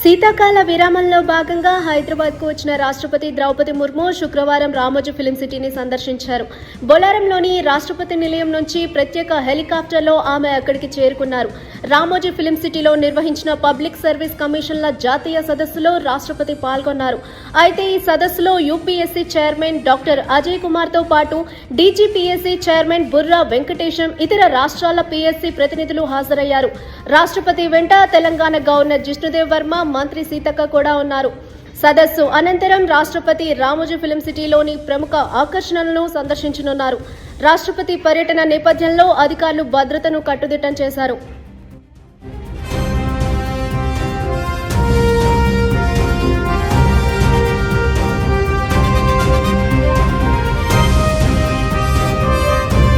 శీతాకాల విరామంలో భాగంగా హైదరాబాద్కు వచ్చిన రాష్ట్రపతి ద్రౌపది ముర్ము శుక్రవారం రామోజీ ఫిల్మ్ సిటీని సందర్శించారు. బొలారంలోని రాష్ట్రపతి నిలయం నుంచి ప్రత్యేక హెలికాప్టర్లో ఆమె అక్కడికి చేరుకున్నారు. రామోజీ ఫిల్మ్ సిటీలో నిర్వహించిన పబ్లిక్ సర్వీస్ కమిషన్ల జాతీయ సదస్సులో రాష్ట్రపతి పాల్గొన్నారు. అయితే ఈ సదస్సులో యూపీఎస్సీ చైర్మన్ డాక్టర్ అజయ్ కుమార్తో పాటు డీజీపీఎస్సీ చైర్మన్ బుర్రా వెంకటేశం, ఇతర రాష్ట్రాల పీఎస్సీ ప్రతినిధులు హాజరయ్యారు. రాష్ట్రపతి వెంట తెలంగాణ గవర్నర్ జిష్ణుదేవ్ వర్మ, మంత్రి సీతక్క కూడా ఉన్నారు. సదస్సు అనంతరం రాష్ట్రపతి రామోజీ ఫిల్మ్ సిటీలోని ప్రముఖ ఆకర్షణలను సందర్శించనున్నారు. రాష్ట్రపతి పర్యటన నేపథ్యంలో అధికారులు భద్రతను కట్టుదిట్టం చేశారు.